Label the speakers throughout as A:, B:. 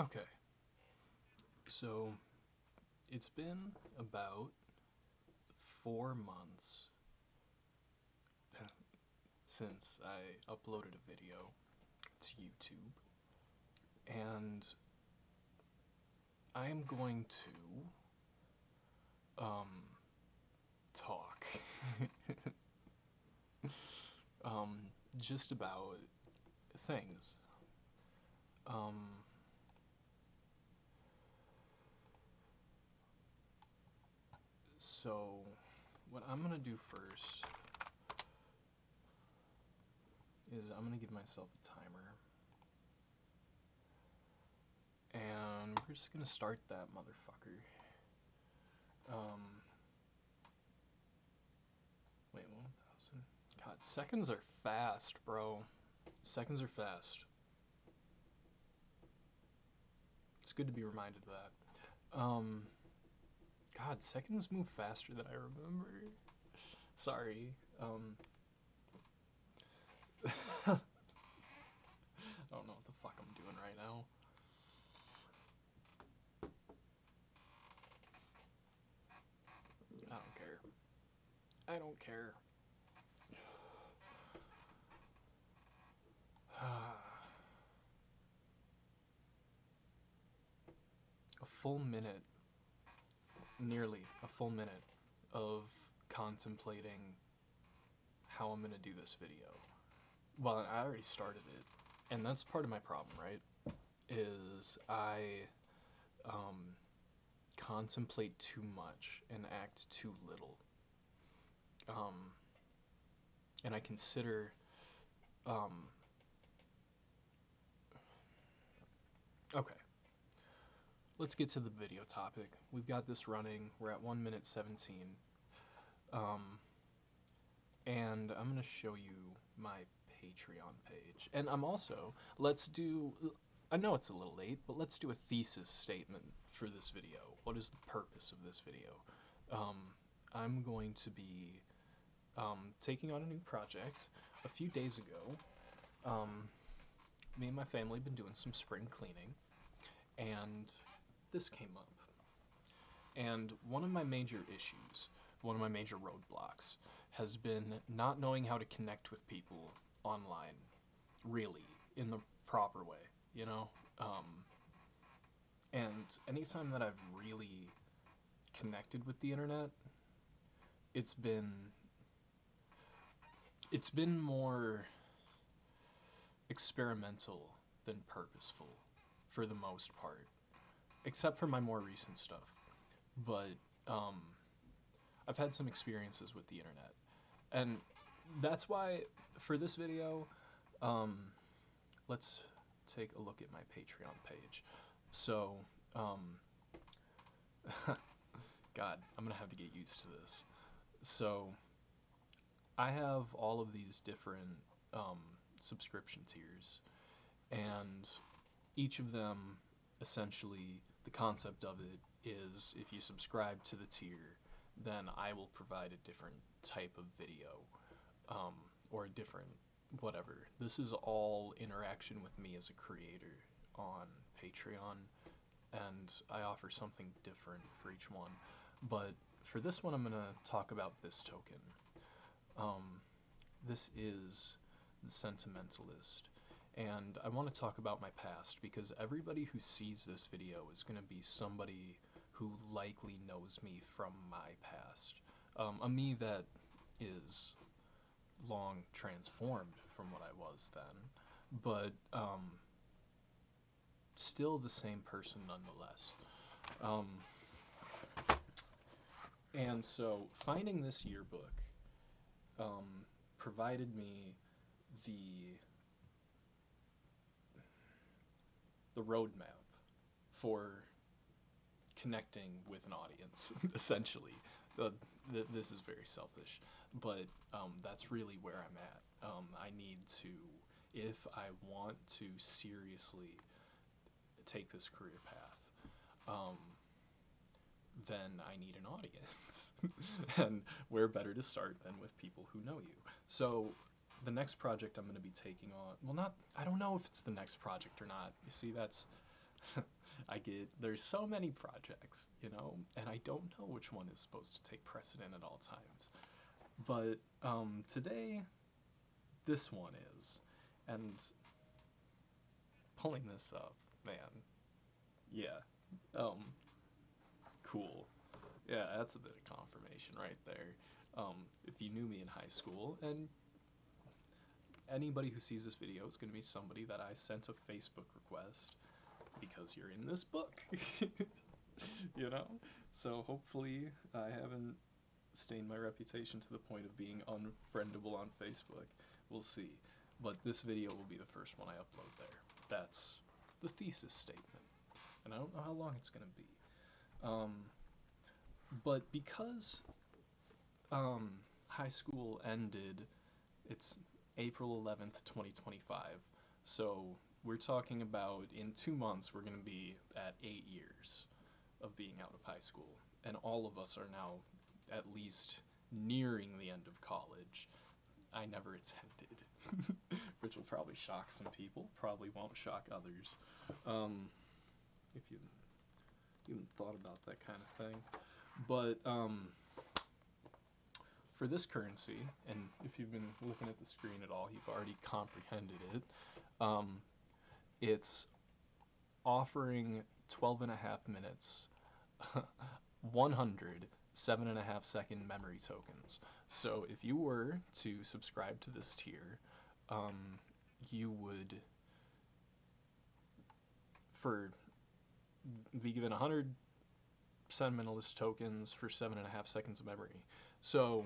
A: Okay, so it's been about 4 months since I uploaded a video to YouTube, and I am going to talk um, just about things. Um, so, what I'm gonna do first is I'm gonna give myself a timer, and we're just gonna start that motherfucker. Um, Wait, 1,000. God, seconds are fast, bro. Seconds are fast. It's good to be reminded of that. God, seconds move faster than I remember. Sorry. I don't know what the fuck I'm doing right now. I don't care. I don't care. A full minute, nearly a full minute of contemplating how I'm gonna do this video. Well, I already started it, and that's part of my problem, right? Is I um, contemplate too much and act too little. Um, and I consider, um, okay, let's get to the video topic. We've got this running. We're at 1 minute 17. Um, and I'm going to show you my Patreon page. And I'm also, let's do, I know it's a little late, but let's do a thesis statement for this video. What is the purpose of this video? Um, I'm going to be taking on a new project. A few days ago, um, me and my family have been doing some spring cleaning, and this came up. And one of my major issues, one of my major roadblocks, has been not knowing how to connect with people online, really, in the proper way, you know? Um, and anytime that I've really connected with the internet, it's been it's been more experimental than purposeful for the most part, except for my more recent stuff. But um, I've had some experiences with the internet, and that's why for this video, um, let's take a look at my Patreon page. So, um, God, I'm gonna have to get used to this. So, I have all of these different um, subscription tiers, and each of them essentially the concept of it is if you subscribe to the tier, then I will provide a different type of video um, or a different whatever. This is all interaction with me as a creator on Patreon, and I offer something different for each one. But for this one, I'm going to talk about this token. Um, this is the Sentimentalist. And I want to talk about my past because everybody who sees this video is going to be somebody who likely knows me from my past. A me that is long transformed from what I was then, but still the same person nonetheless. Um, and so finding this yearbook um, provided me the the roadmap for connecting with an audience, essentially. This is very selfish, but that's really where I'm at. I need to, if I want to seriously take this career path, then I need an audience. And where better to start than with people who know you? So the next project I'm going to be taking on, well, not, I don't know if it's the next project or not. You see, there's so many projects, you know, and I don't know which one is supposed to take precedent at all times. But today, this one is. And pulling this up, man, yeah, um, cool. Yeah, that's a bit of confirmation right there. If you knew me in high school, and anybody who sees this video is going to be somebody that I sent a Facebook request because you're in this book. You know? So hopefully I haven't stained my reputation to the point of being unfriendable on Facebook. We'll see. But this video will be the first one I upload there. That's the thesis statement. And I don't know how long it's going to be. But because high school ended, it's April 11th, 2025. So we're talking about in 2 months, we're going to be at 8 years of being out of high school. And all of us are now at least nearing the end of college. I never attended, which will probably shock some people, probably won't shock others. If you even thought about that kind of thing. But for this currency, and if you've been looking at the screen at all, you've already comprehended it. It's offering 12 and a half minutes, 100 7.5 second memory tokens. So if you were to subscribe to this tier, you would be given 100 sentimentalist tokens for 7.5 seconds of memory. So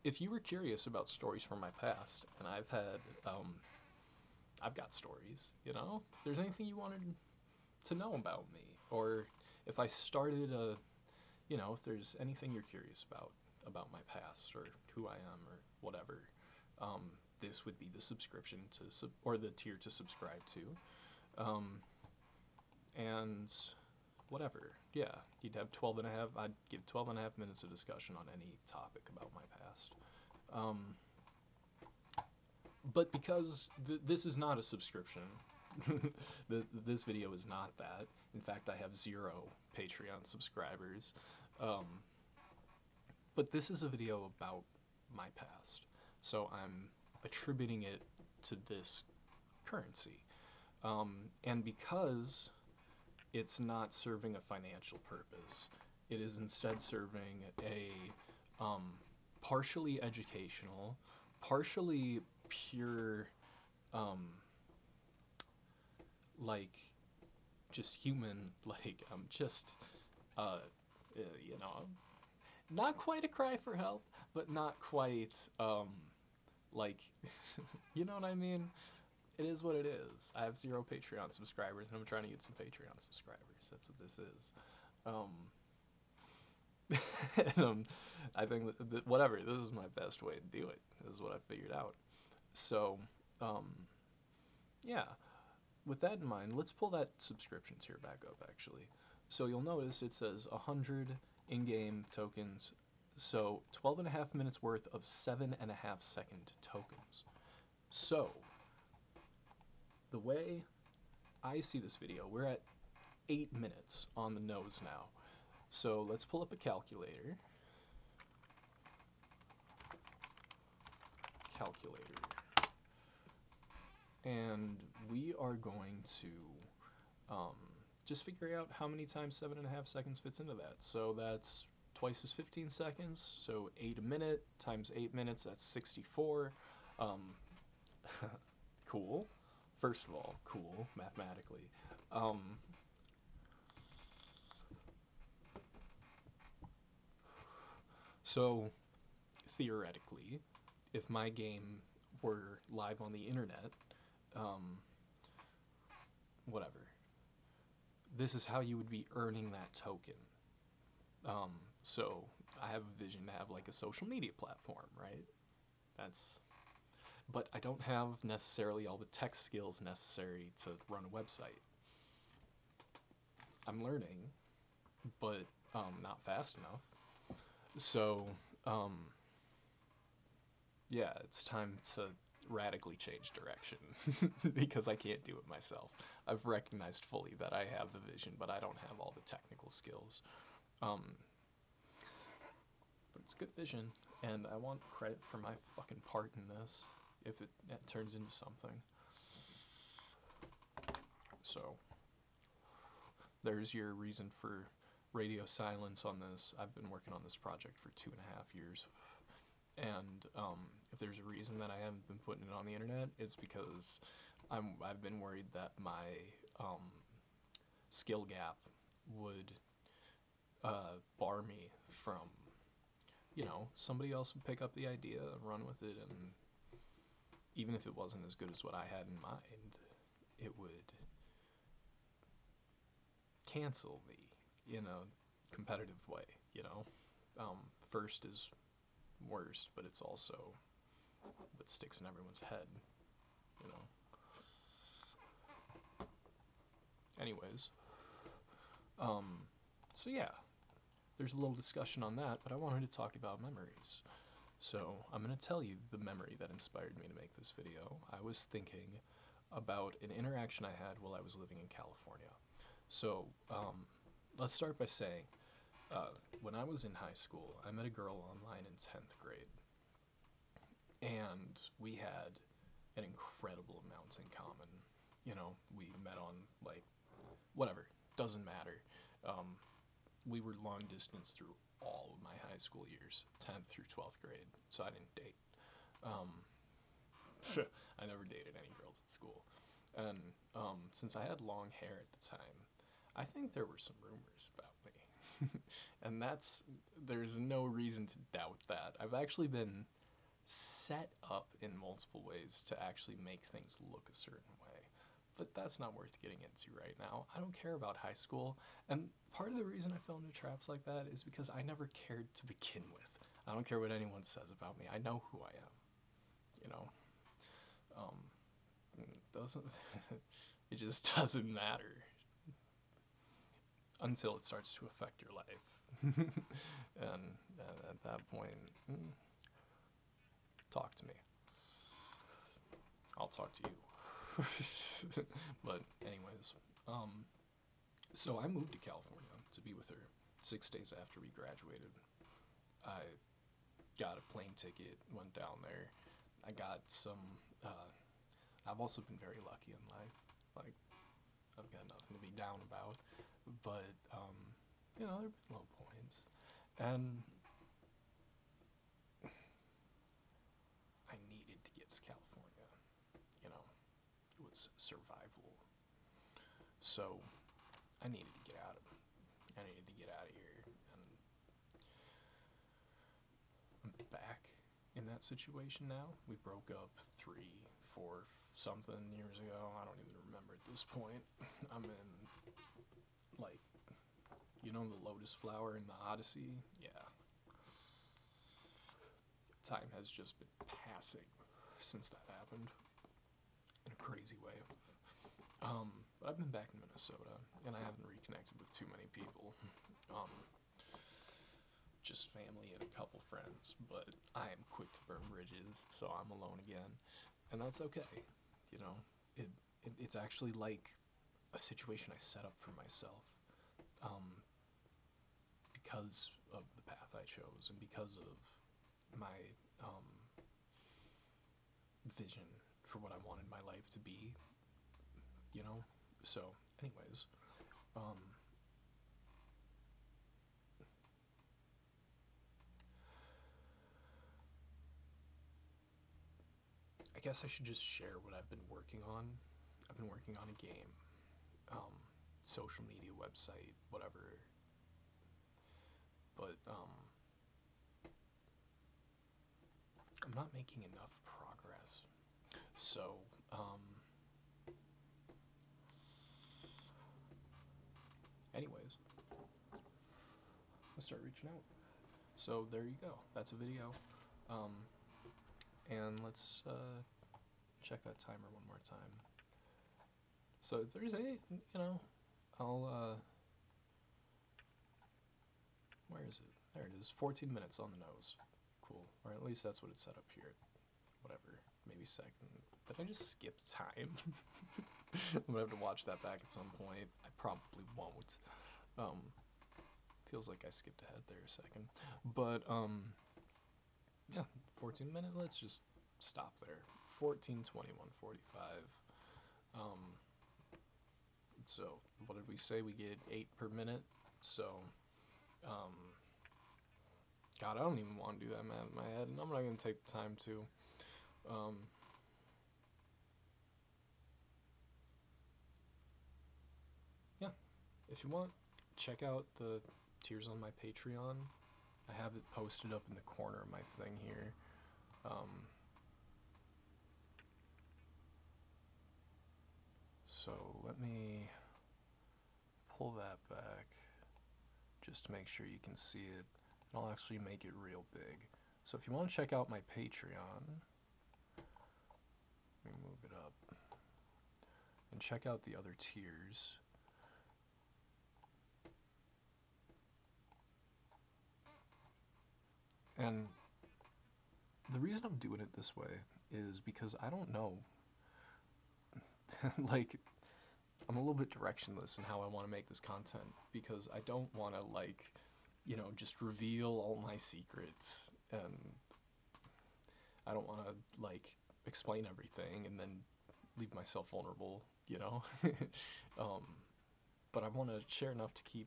A: if you were curious about stories from my past, and I've got stories, you know, if there's anything you wanted to know about me, or if I started if there's anything you're curious about my past or who I am or whatever, this would be the subscription or the tier to subscribe to, and whatever. Yeah, you'd have 12 and a half. I'd give 12 and a half minutes of discussion on any topic about my past. But because this is not a subscription, this video is not that. In fact, I have 0 Patreon subscribers. But this is a video about my past, so I'm attributing it to this currency. And because it's not serving a financial purpose, it is instead serving a partially educational, partially pure, like just human, like just you know, not quite a cry for help, but not quite like you know what I mean? It is what it is. I have 0 Patreon subscribers, and I'm trying to get some Patreon subscribers. That's what this is. And, I think that whatever, this is my best way to do it. This is what I figured out. So, yeah. With that in mind, let's pull that subscription tier back up, actually. So you'll notice it says 100 in-game tokens. So 12 and a half minutes worth of 7.5 second tokens. So, the way I see this video, we're at 8 minutes on the nose now. So let's pull up a calculator. And we are going to just figure out how many times 7.5 seconds fits into that. So that's twice as 15 seconds. So 8 a minute times 8 minutes, that's 64. Cool. First of all, cool mathematically. So theoretically, if my game were live on the internet, whatever, this is how you would be earning that token. So I have a vision to have like a social media platform, right? But I don't have necessarily all the tech skills necessary to run a website. I'm learning, but not fast enough. So, yeah, it's time to radically change direction because I can't do it myself. I've recognized fully that I have the vision, but I don't have all the technical skills. Um, but it's good vision, and I want credit for my fucking part in this if it turns into something. So, there's your reason for radio silence on this. I've been working on this project for 2.5 years. And if there's a reason that I haven't been putting it on the internet, it's because I've been worried that my skill gap would bar me from, somebody else would pick up the idea and run with it, and even if it wasn't as good as what I had in mind, it would cancel me in a competitive way. First is worst, but it's also what sticks in everyone's head. you know. Anyways, so yeah, there's a little discussion on that, but I wanted to talk about memories. So I'm going to tell you the memory that inspired me to make this video. I was thinking about an interaction I had while I was living in California. So let's start by saying, when I was in high school, I met a girl online in 10th grade, and we had an incredible amount in common. We met on, like, whatever, doesn't matter. We were long distance through all of my high school years, 10th through 12th grade, so I didn't date. Um, I never dated any girls at school. And since I had long hair at the time, I think there were some rumors about me. And there's no reason to doubt that. I've actually been set up in multiple ways to actually make things look a certain way. But that's not worth getting into right now. I don't care about high school, and part of the reason I fell into traps like that is because I never cared to begin with. I don't care what anyone says about me. I know who I am. You know, doesn't it just doesn't matter until it starts to affect your life, and at that point, talk to me. I'll talk to you. But anyways, so I moved to California to be with her 6 days after we graduated. I got a plane ticket, went down there. I got some. I've also been very lucky in life. Like, I've got nothing to be down about. But there have been low points, and I needed to get to California. It was survival. So I needed to get out of. I needed to get out of here, and I'm back in that situation now. We broke up 3, 4 something years ago. I don't even remember at this point. I'm in, like, the lotus flower in the Odyssey? Yeah. Time has just been passing since that happened in a crazy way. But I've been back in Minnesota, and I haven't reconnected with too many people. Just family and a couple friends, but I am quick to burn bridges, so I'm alone again, and that's okay. You know, it's actually like a situation I set up for myself, um, because of the path I chose and because of my vision for what I wanted my life to be. So, anyways, I guess I should just share what I've been working on. I've been working on a game, um, social media website, whatever. But I'm not making enough progress. So, anyways, let's start reaching out. So there you go. That's a video. Um, and let's check that timer one more time. So there's I'll where is it? There it is. 14 minutes on the nose. Cool. Or at least that's what it's set up here. Whatever. maybe second. Did I just skip time? I'm gonna have to watch that back at some point. I probably won't. Um, feels like I skipped ahead there a second. But, yeah, 14 minute, let's just stop there. 14, 21, 45. So, what did we say? We get 8 per minute. So, um, God, I don't even want to do that math in my head, and I'm not going to take the time to. Um, yeah, if you want, check out the tiers on my Patreon. I have it posted up in the corner of my thing here. So let me pull that back just to make sure you can see it. And I'll actually make it real big. So if you want to check out my Patreon, let me move it up and check out the other tiers. And the reason I'm doing it this way is because I don't know. Like, I'm a little bit directionless in how I want to make this content because I don't want to, like, just reveal all my secrets, and I don't want to, like, explain everything and then leave myself vulnerable, um, but I want to share enough to keep,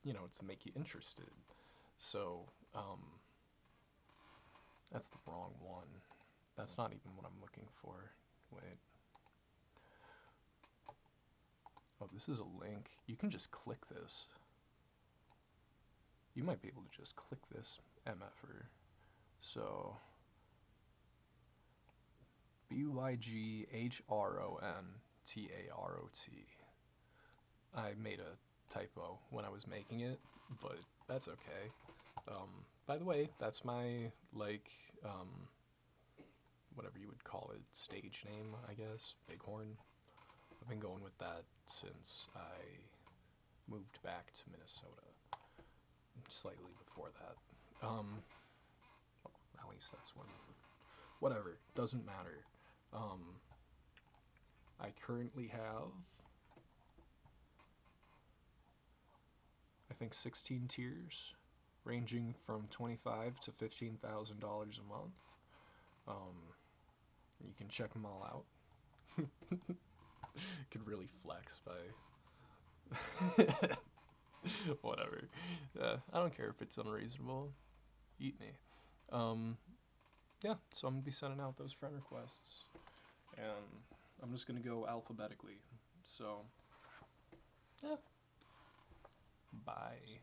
A: to make you interested. So, that's the wrong one. That's not even what I'm looking for. Wait. Oh, this is a link. You can just click this. You might be able to just click this MFR. So, BYGHRONTAROT. I made a typo when I was making it, but that's okay. By the way, that's my, like, whatever you would call it, stage name, I guess, Bighorn. I've been going with that since I moved back to Minnesota, slightly before that. Well, at least that's when, whatever, doesn't matter. I currently have, I think, 16 tiers, ranging from $25 to $15,000 a month. You can check them all out. Could really flex by whatever. I don't care if it's unreasonable. Eat me. Yeah, so I'm gonna be sending out those friend requests, and I'm just gonna go alphabetically. So, yeah. Bye.